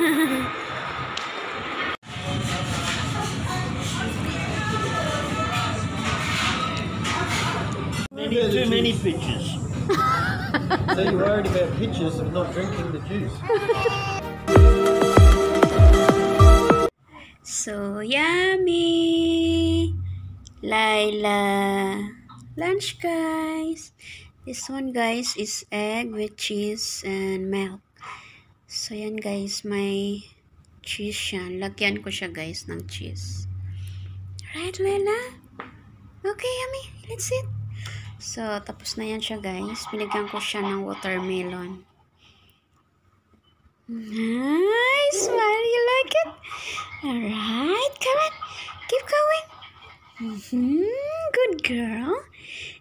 Too many pictures. So you're worried about pictures of not drinking the juice. So yummy! Laila. Lunch, guys. This one, guys, is egg with cheese and milk. So yan, guys, may cheese yan. Lagyan ko siya, guys, ng cheese. Right, Laila? Okay, yummy. Let's eat. So, tapos na yan siya, guys. Binigyan ko siya ng watermelon. Nice! Smile, you like it? Alright, come on. Keep going. Good girl.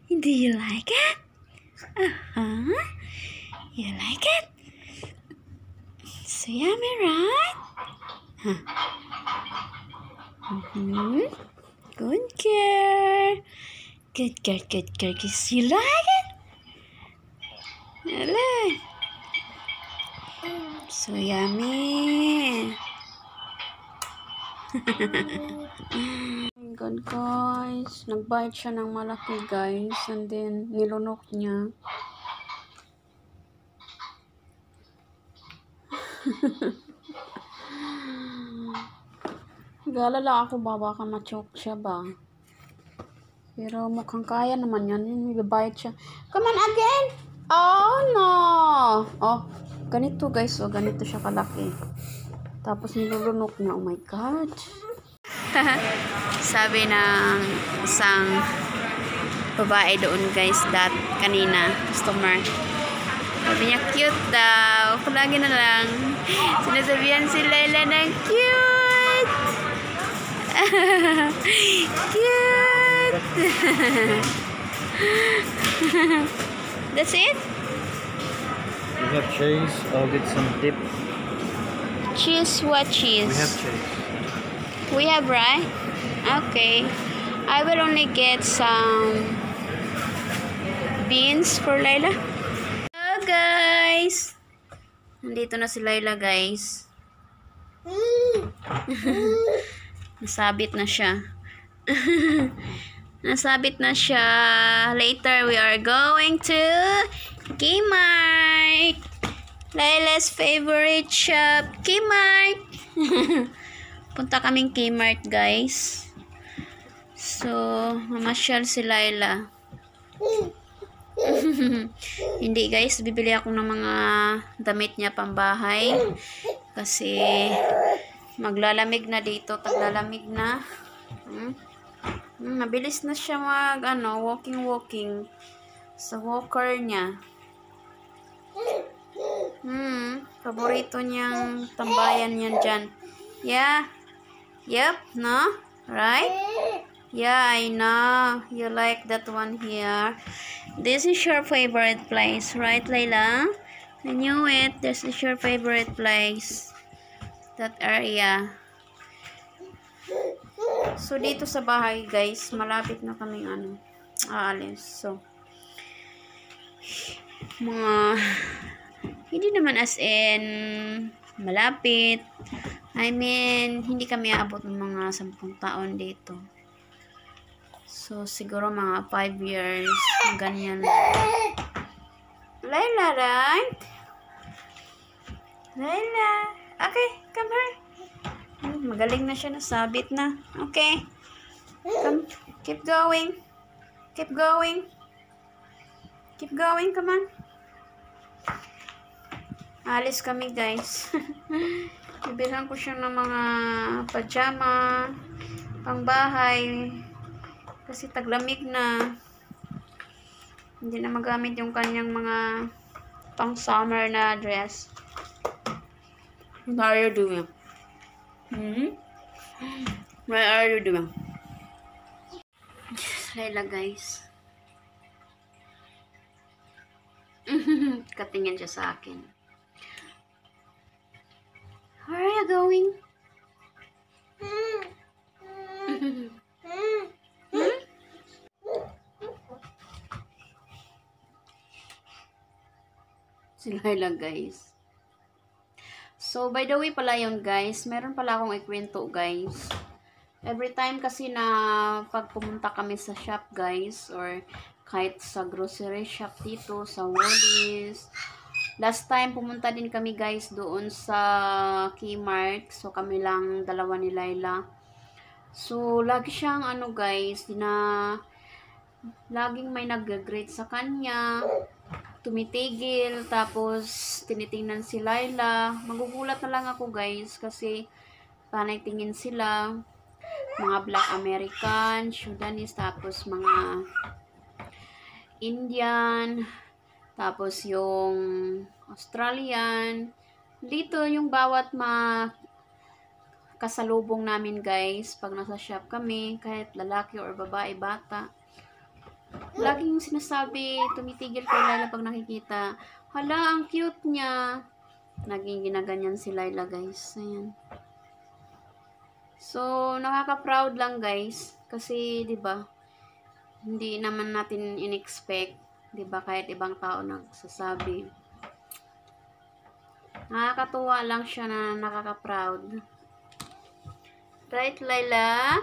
Do you like it? You like it? So yummy, right? Good girl. Good girl, good girl. You like it? Like. So yummy. God, guys. Nag-bite siya ng malaki, guys. And then, nilunok niya. Nag-alala ako ba, baka ma-choke siya ba? Pero mukhang kaya naman yan. Nag-bite siya. Come on again! Oh, no! Oh, ganito, guys. Oh, ganito siya kalaki. Tapos nilulunok niya. Oh my God. Sabi ng isang babae doon, guys, that kanina, customer. Sabi niya, cute daw. Palagi na lang sinasabihan si Laila ng cute. Cute. That's it? We have cheese. I'll get some dip. Cheese? What cheese? We have cheese. We have, right? Okay. I will only get some beans for Laila. Hello, guys. Nandito na si Laila, guys. Nasabit na siya. Nasabit na siya. Later, we are going to Kmart. Laila's favorite shop, Kmart. Punta kaming Kmart, guys. So, mamasyal si Laila. Hindi, guys. Bibili ako ng mga damit niya pambahay. Kasi, maglalamig na dito. Taglalamig na. Mabilis na siya walking. Sa walker niya. Paborito niyang tambayan yan dyan. Yeah. Yep, no? Right? Yeah, I know. You like that one here. This is your favorite place, right, Laila? I knew it. This is your favorite place. That area. So, dito sa bahay, guys, malapit na kaming aalis. So, hindi naman as in malapit. I mean, hindi kami aabot ng mga 10 taon dito. So, siguro mga 5 years. Ganyan. Laila, right? Laila. Okay, come here. Magaling na siya. Nasabit na. Okay. Come. Keep going. Keep going. Keep going. Come on. Alis kami, guys. Bibilhan ko siya ng mga pajama, pangbahay, kasi taglamig na. Hindi na magamit yung kanyang mga pang summer na dress. What are you doing? What are you doing? Laila, guys. Katingin siya sa akin. Where are you going? Si Laila, guys. So, by the way pala yun guys, meron pala akong ikwento guys. Every time kasi na pag pumunta kami sa shop guys, or kahit sa grocery shop dito, sa Woolies. Last time pumunta din kami guys doon sa Kmart. So, kami lang dalawa ni Laila. So, lagi siyang ano guys, laging may nag-grade sa kanya, tumitigil, tapos tinitingnan si Laila. Magugulat na lang ako guys kasi panay tingin sila, mga Black American, Sudanese, tapos mga Indian, tapos yung Australian. Dito yung bawat kasalubong namin guys pag nasa shop kami, kahit lalaki or babae, bata, laging sinasabi, tumitigil kay Laila pag nakikita, hala ang cute niya. Naging ginaganyan si Laila guys. Ayan. So nakaka-proud lang guys kasi 'di ba, hindi naman natin in-expect, 'di ba, kahit ibang tao nagsasabi. Nakakatuwa lang siya na nakaka-proud. Right, Laila?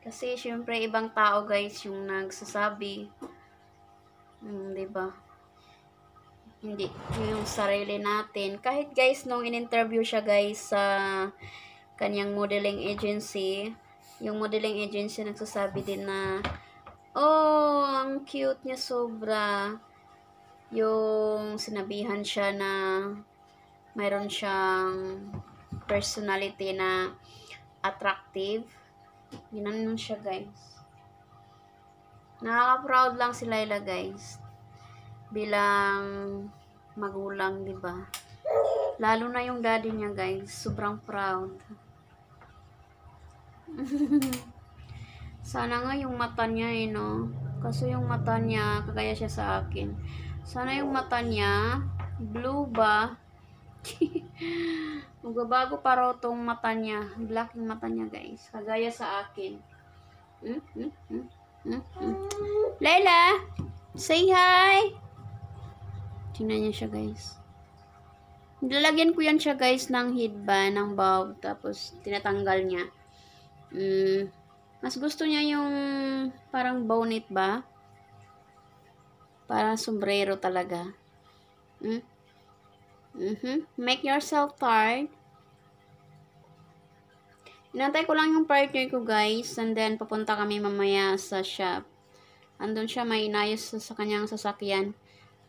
Kasi syempre ibang tao guys yung nagsasabi. 'Di ba? Hindi yung sarili natin. Kahit guys nung in-interview siya guys sa kanyang modeling agency, yung modeling agency nagsasabi din na, oh, ang cute niya sobra. Yung sinabihan siya na mayroon siyang personality na attractive. Ginanon siya guys. Nakaka-proud lang si Laila guys bilang magulang, 'di ba? Lalo na yung daddy niya guys, sobrang proud. Sana nga yung mata niya no. Kaso yung mata niya kagaya siya sa akin. Sana yung mata niya blue ba? Magbabago pa raw tong mata niya. Black yung mata niya guys. Kagaya sa akin. Laila, say hi. Tingnan niya siya guys. Nilalagyan ko yan siya guys ng headband, ng bob. Tapos tinatanggal niya. Mas gusto niya yung parang bonnet ba? Parang sombrero talaga. Make yourself tired. Inantay ko lang yung partner ko guys. And then papunta kami mamaya sa shop. Andun siya, may inayos sa kanyang sasakyan.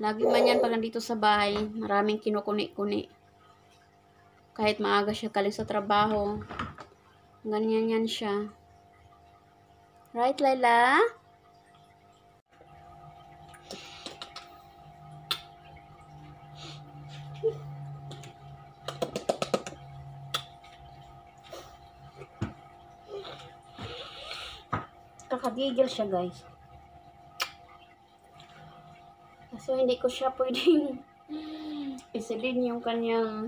Lagi man yan pag nandito sa bahay, maraming kinukuni-kuni. Kahit maaga siya galing sa trabaho, ganyan yan siya. Right, Laila? Kakagigil siya guys. So, hindi ko siya pwedeng isilin yung kanyang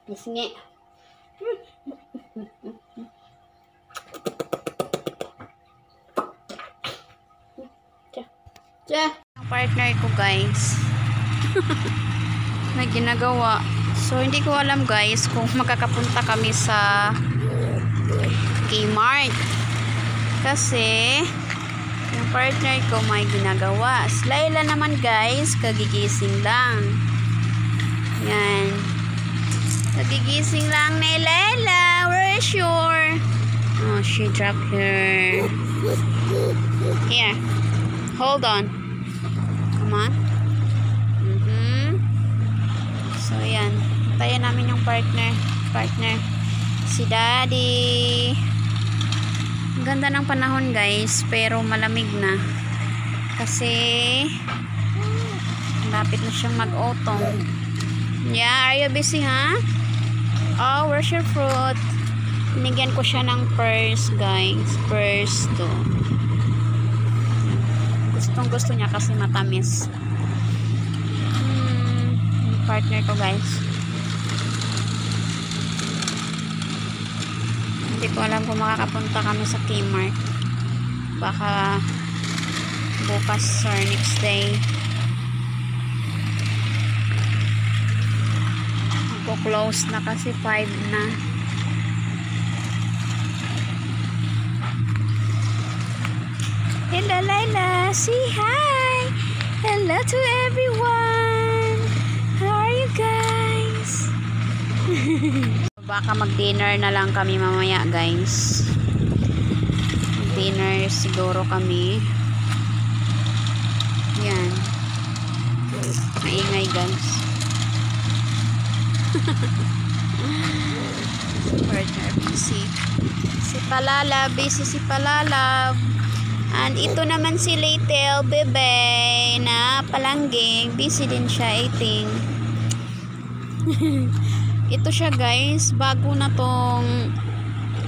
pisngi. Ang partner ko guys na ginagawa. So, hindi ko alam guys kung makakapunta kami sa Kmart. Kasi yung partner ko may ginagawa. Si Laila naman guys, kagigising lang. Yan. Kagigising lang ni Laila. Where is your... Oh, she dropped her... Here. Hold on. Come on. So, yan. Tayo namin yung partner. Si Daddy. Ganda ng panahon guys, pero malamig na kasi lapit na siyang mag-autumn. Yeah, are you busy ha? Oh, where's your fruit? Binigyan ko siya ng purse guys, purse to. Gustong gusto niya kasi matamis. Partner ko guys. Hindi ko alam kung makakapunta kami sa Kmart. Baka bukas or next day. Magko-close na kasi 5 na. Hello, Laila. Say hi. Hello to everyone. How are you guys? Baka mag-dinner na lang kami mamaya, guys. Mag-dinner siguro kami. Yan. Maingay, guys. Partner busy. Si Palala, busy si Palala. And ito naman si Little Bebe na palangging. Busy din siya eating. Ito siya, guys. Bago na tong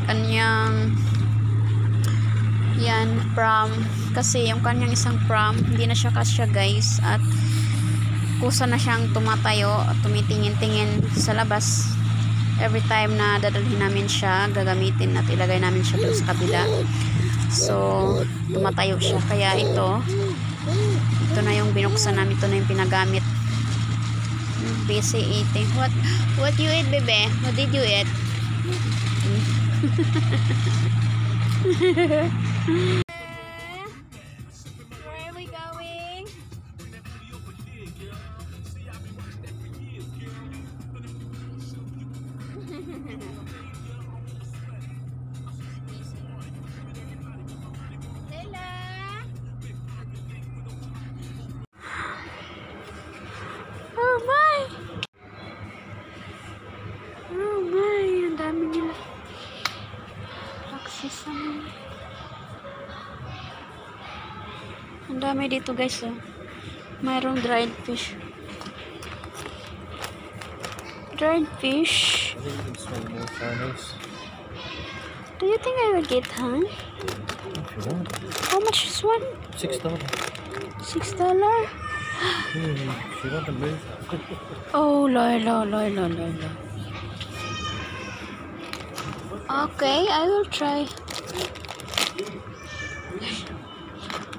kanyang yan, pram. Kasi yung kanyang isang pram, hindi na siya kasya, guys. At kusa na siyang tumatayo at tumitingin-tingin sa labas. Every time na dadalhin namin siya, gagamitin at ilagay namin siya doon sa kabila. So, tumatayo siya. Kaya ito na yung binuksan namin. Ito na yung pinagamit. Busy eating. What you eat, bebe? What did you eat? Where are we going? Oh my! Oh my! Ang dami nila. Access naman. Ang dami dito, guys. Oh. Mayroong dried fish. Dried fish. I think you can swim more Chinese. Do you think I will get hung? If you want. How much is one? $6. $6? If you want to move. Oh, loy. Okay, I will try.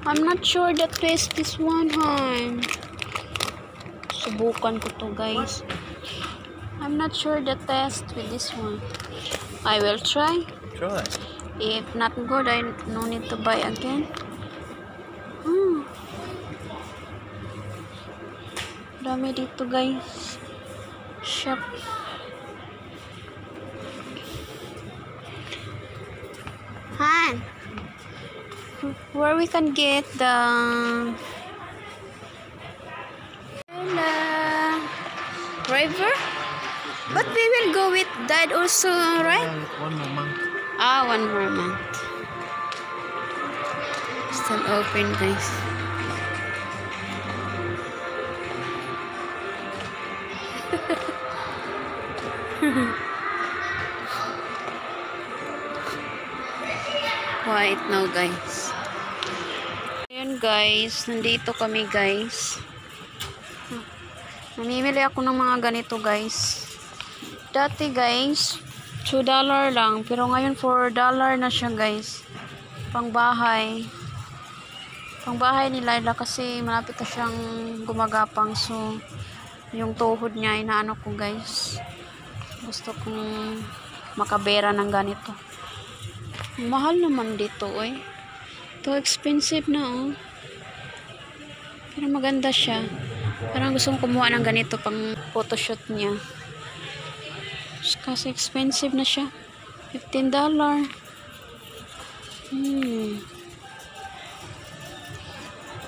I'm not sure the taste this one, hon. Subukan ko to, guys. I'm not sure the taste with this one. I will try. Try. If not good, I no need to buy again. Dami dito, guys. Shop. Han, where we can get the river? But we will go with that also, right? One more month. Ah, 1 more month. Still open, guys. Quiet now, guys. Ayan, guys. Nandito kami, guys. Namimili ako ng mga ganito, guys. Dati, guys, $2 lang. Pero ngayon, $4 na siya, guys. Pangbahay. Pangbahay ni Laila kasi malapit na siyang gumagapang. So, yung tuhod niya, inaano ko, guys. Gusto kong makabera ng ganito. Mahal naman dito, eh. Ito, expensive na, oh. Pero maganda siya. Parang gusto kong kumuha ng ganito pang photoshoot niya. Kasi expensive na siya. $15.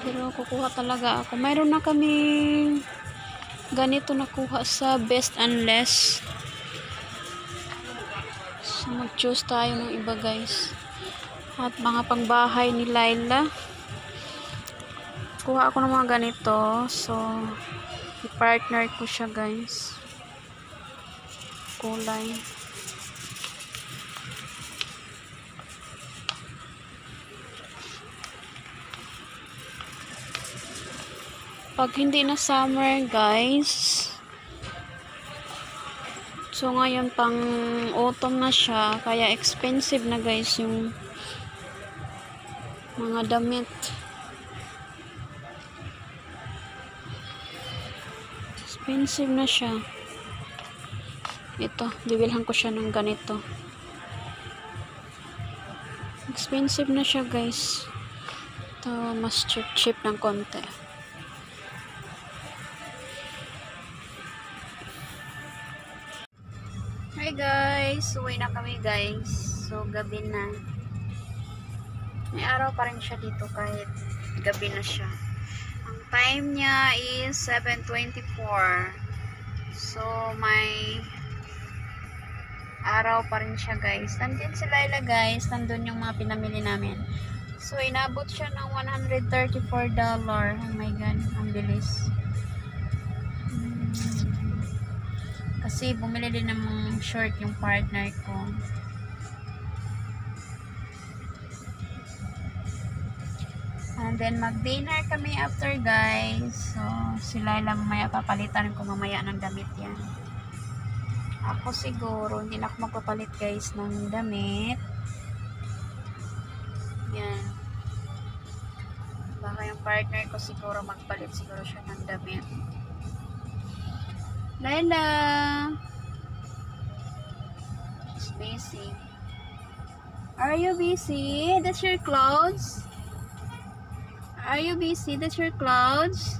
Pero kukuha talaga ako. Mayroon na kami ganito nakuha sa Best and Less. So, mag-choose tayo ng iba, guys. At mga pangbahay ni Laila. Kuha ako ng mga ganito. So, i-partner ko siya, guys. Kulay. Pag hindi na summer, guys, so ngayon pang autumn na siya, kaya expensive na, guys, yung mga damit. Expensive na siya. Ito, bibilhan ko siya ng ganito. Expensive na siya, guys. Ito, mas cheap ng konti. Hi guys, uwi na kami guys. So, gabi na. May araw pa rin siya dito kahit gabi na siya. Ang time niya is 7:24. So, may araw pa rin siya guys. Nandun si Laila guys. Nandun yung mga pinamili namin. So, inabot siya ng $134. Oh my god, ang bilis. Kasi bumili din ng short yung partner ko. And then mag-dinner kami after guys. So, sila lang mamaya papalitan ko mamaya ng damit yan. Ako siguro, hindi na ako magpapalit guys ng damit. Yan. Baka yung partner ko siguro magpalit siguro siya ng damit. Laila! She's busy. Are you busy? That's your clothes? Are you busy? That's your clothes?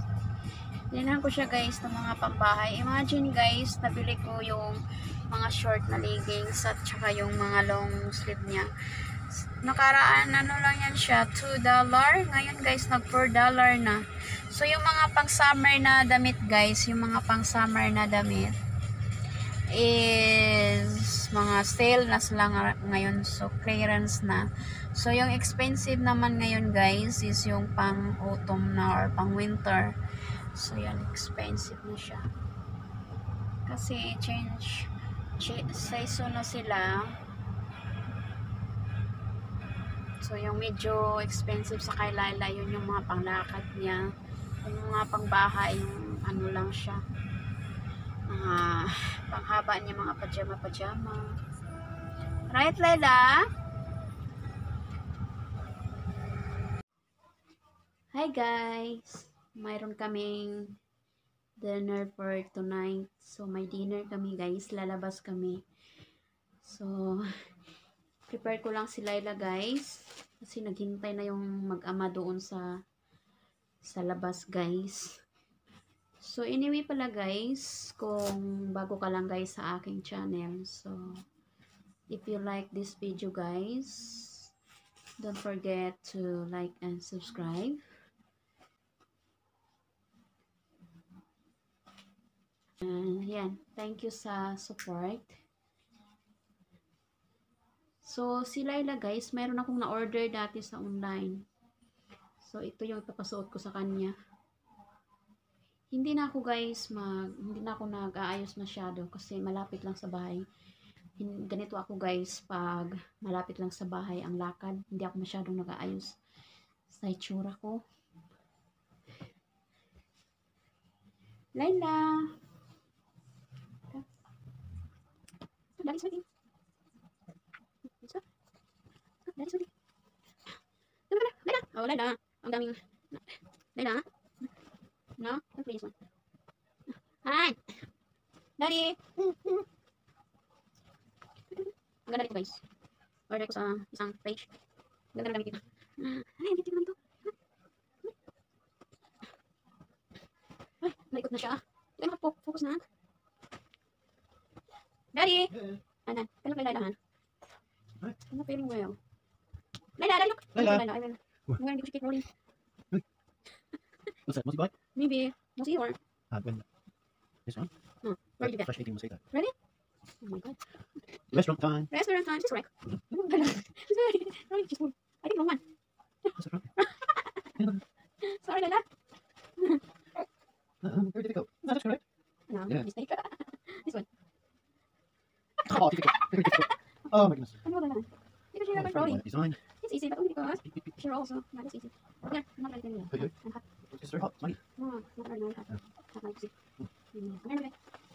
Dinhan ko siya guys ng mga pambahay. Imagine guys, nabili ko yung mga short na leggings at saka yung mga long sleeve niya. Nakaraan, ano lang yan siya, $2. Ngayon guys, nag $4 na. So, yung mga pang summer na damit guys, yung mga pang summer na damit is mga sale na sila ngayon. So, clearance na. So, yung expensive naman ngayon guys is yung pang autumn na or pang winter. So, yan, expensive na siya. Kasi, change season na sila. So, yung medyo expensive sa kay Laila, yun yung mga panglakad niya. Yung mga pangbahay, yung ano lang siya. Panghaba niya, mga pajama. Right, Laila? Hi, guys! Mayroon kaming dinner for tonight. So, may dinner kami, guys. Lalabas kami. So, prepare ko lang si Laila guys kasi naghintay na yung mag-ama doon sa labas guys. So anyway pala guys, kung bago ka lang guys sa aking channel, so if you like this video guys, don't forget to like and subscribe. And yan, thank you sa support. So, si Laila guys, mayroon akong na-order dati sa online. So, ito yung ipapasuot ko sa kanya. Hindi na ako guys, hindi na ako nag-aayos masyado kasi malapit lang sa bahay. Ganito ako guys, pag malapit lang sa bahay ang lakad, hindi ako masyadong nag-aayos sa itsura ko. Laila! Dali sa akin. Laila! Oh, Laila. Ang daming... Laila? No? Don't play this one. Hi! Daddy! Ang ganda dito guys. Order ko sa isang page. Ang ganda dito. Ay, ang ganda naman ito. Ay, naikot na siya. Hindi ka makapok-focus na. Daddy! Anan, kailan kay Laila han? I'm not feeling well. Laila, Daddy, look! Laila! I'm going to keep rolling. What's that? Mosey bike? Maybe. We'll see or... When this one? No. Where did you get? Fresh 18 Mosey. Ready? Oh my god. Restaurant time. Restaurant time. Just correct. I think wrong one. What's that? Sorry, Laila. Very difficult. No, that's correct. No, Yeah. mistake. This one. Oh, difficult. Very difficult. Oh my goodness. Ano ba naman? Because you're Oh, not very rolling. well designed. It's easy, but only because you're also not as easy. There, I'm not ready yet. Okay. I'm hot. It's very hot. It's muddy. No, not right now. Hot like this. Come here,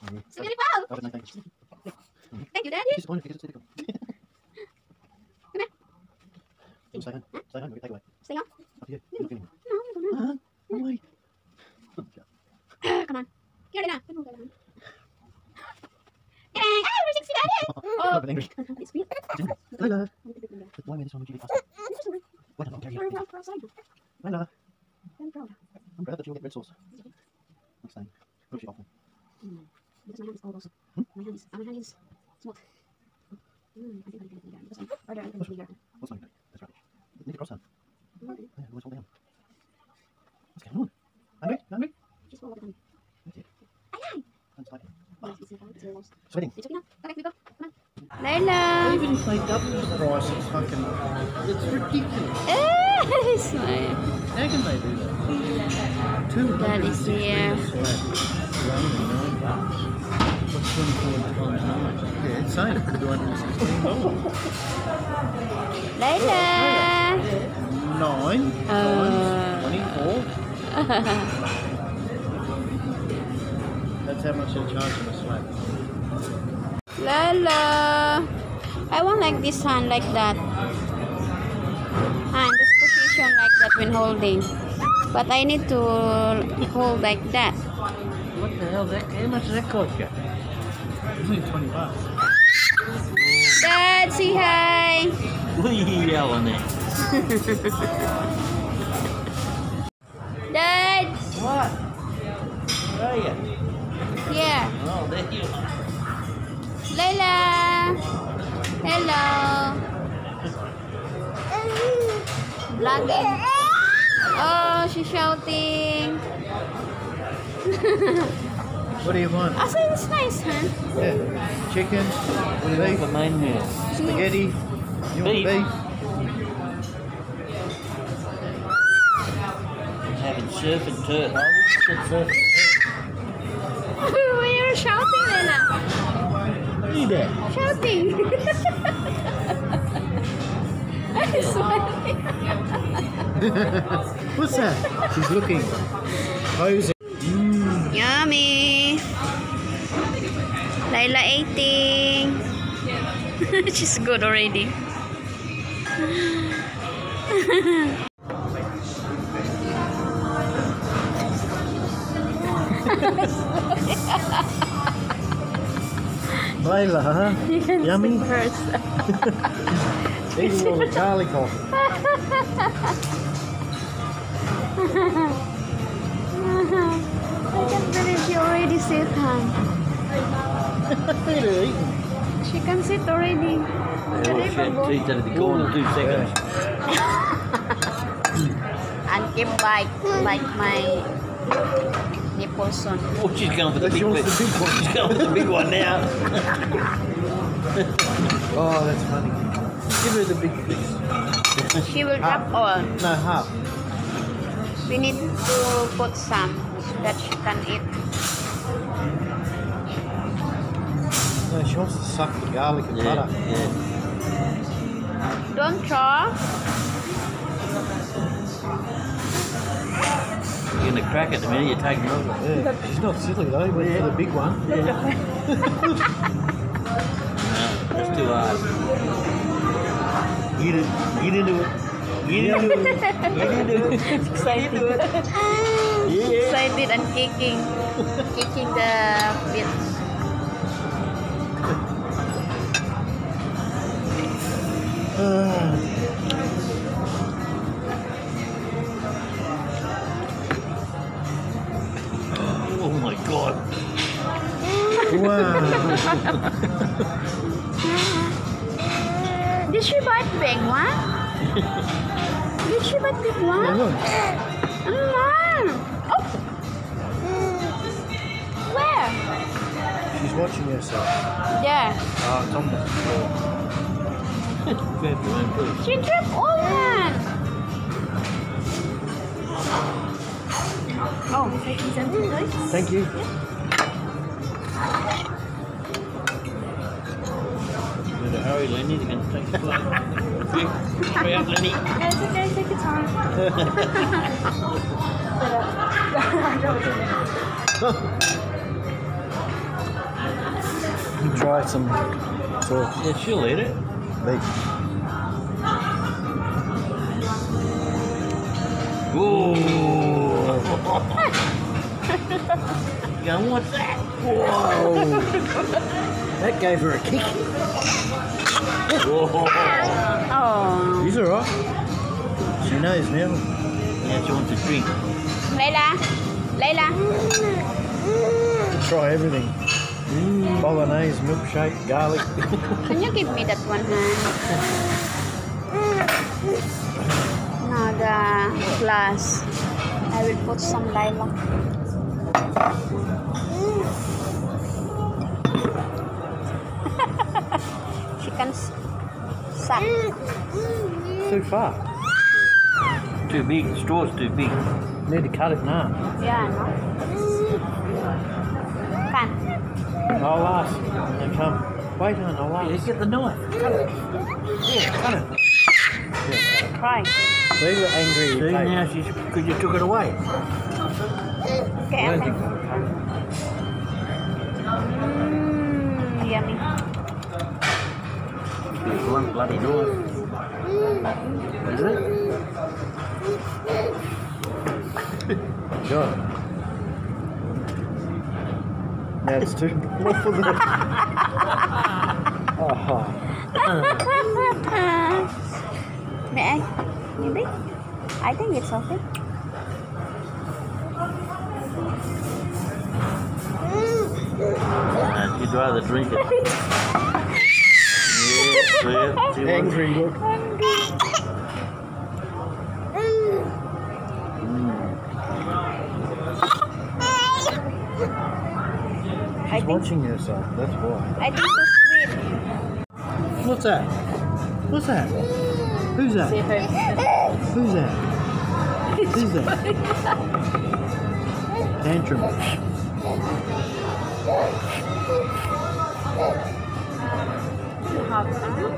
Oh, it's beautiful. that was nice. Thank you. Thank you, Daddy. Disappointed because it's difficult. Come here. Stay on. Stay on. We'll take away. Stay on. Up to you. You're not feeling well. No, you don't know. No way. Oh, God. Come on. Get ready now. Get ready now. Get ready. Oh. Layla. Why made this one with chili pasta? What about Layla? Layla. I'm glad that you'll get red sauce. Next time. Push it off. Because my hand is cold also. My hand is smooth. I think I can do that. This one. Or the other one is bigger. What's like that? That's right. Need to cross that. Yeah, what's all down? What's going on? Hungry? Hungry? She's full of tummy. That's it. Ayan! I'm sweating. It's almost. Sweating. It's okay now. Okay, we go. Come on. Layla! Even if they double the price, it's fucking... It's ridiculous. Smile. How can they do that? 200 That is here. What's 24 times 9? Yeah, it's same. $216. Layla! 9 times 24. That's how much they're charging us, slab. Layla! I want like this hand, like that. Hand, this position like that when holding. But I need to hold like that. What the hell? How much does that cost you? It's only $20. Dad, say hi! What are you yelling at? Dad! What? Where are you? Here. Oh, there you are. Layla! Hello! Vlogging. Oh, she's shouting. What do you want? Oh, so it's nice, huh? Yeah. Chicken, What do you want for main meal? spaghetti. You want Beef. beef? Having surf and turf. We're shouting, Layla. Look at that. Shouting. I'm smiling. What's that? She's looking. Posing. Yummy. Layla eating. She's good already. Layla, huh? You can Yummy. see first. Eat all the garlic off. I can't believe she already sit, huh? She can sit already. Yeah, well, she had to go in 2 seconds. And keep like my nipples on. Oh, she's going for the She big one. wants the big one. She's going for the big one now. Oh, that's funny. Give her the big piece. She will drop all. No, half. We need to put some so that she can eat. No, she wants to suck the garlic and butter. Yeah. Don't try. You're going to crack it the minute you take it over. Yeah, she's not silly though. Went for the big one. No, that's too hard. Get into it. Get into it. Get into it. Excited. Yeah. Excited and kicking the bit. Oh my god. Wow. Did she bite big one? Did she bite big one? Yeah, look. Oh. Where? She's watching herself. There. Oh, it's on the floor. Grab your own food. She dripped all that. Oh, taking something nice. Thank you. Better hurry, Lenny. They're going to take the flight. Hurry up, Lenny. It's okay, take your time. Try some sauce. Yeah, she'll eat it. Beef. Ooh. Going, what's that? Whoa. That gave her a kick. Oh. She's alright. She knows now. Now she wants a drink. Layla. Layla. Try everything. Bolognese, milkshake, garlic. Can you give me that one hand? No, the glass. I will put some lilac. She can suck. Too far. Too big. The straw's too big. Need to cut it now. Yeah, no? Can. I'll ask when they come. Wait on, I'll ask. Get the knife. Cut it. Yeah, cut it. Try. See the angry See, tape. now she's because you took it away. Okay, okay. Yummy. There's one bloody knife. Is it? Good. Now it's too small for the... Oh. May I? Maybe? I think it's okay. You'd rather drink it. Yeah, see it? Angry look. I She's think, watching herself, that's why. I think so sweet. What's that? What's that? Who's that? See her. Who's that? Who's that? Tantrum. Hot, huh?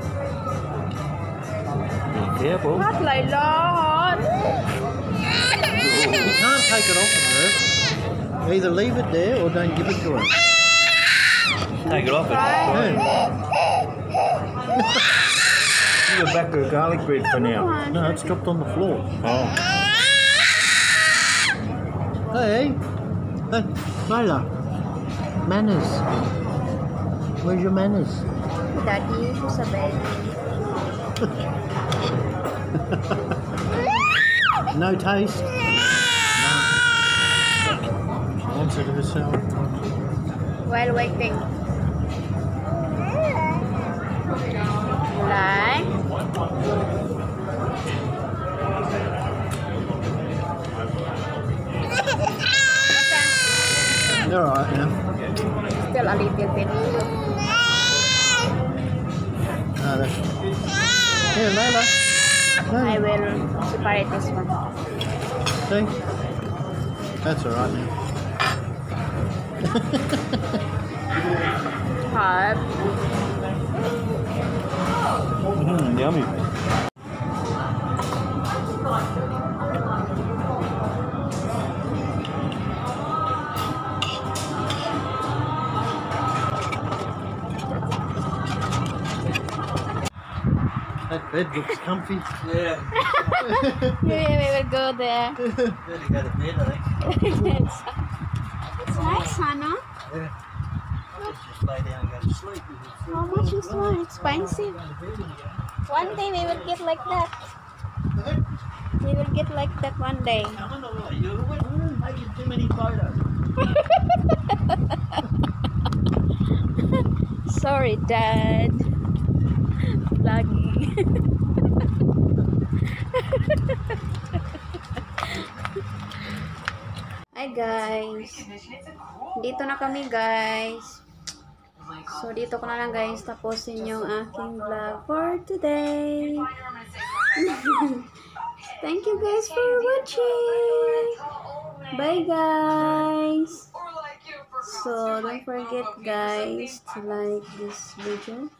Be careful. Hot, Layla, hot. You can't take it off of her. Either leave it there or don't give it to her. Take it off. Yeah. Give her back her garlic bread for now. No, it's dropped on the floor. Oh. Hey, hey, Layla. Manners. Where's your manners? Daddy, who's a baby? No taste. She wants it herself. While waiting. Like. You're alright now. Still a little bit. No, that's... Here, Layla. I will separate this one. See? That's alright now. Hot. Yummy. That bed looks comfy. Yeah. We will go there. Better go to bed, I think. It's nice, huh, no? Yeah. Let's just lay down and go to sleep. How much is one? Expensive. One day we will get like that. We will get like that one day. You're making too many photos. Sorry, Dad. Vlogging. Hi guys. Dito na kami guys. So dito ko na lang guys tapusin yung aking vlog for today. Thank you guys for watching. Bye guys. So don't forget guys to like this video.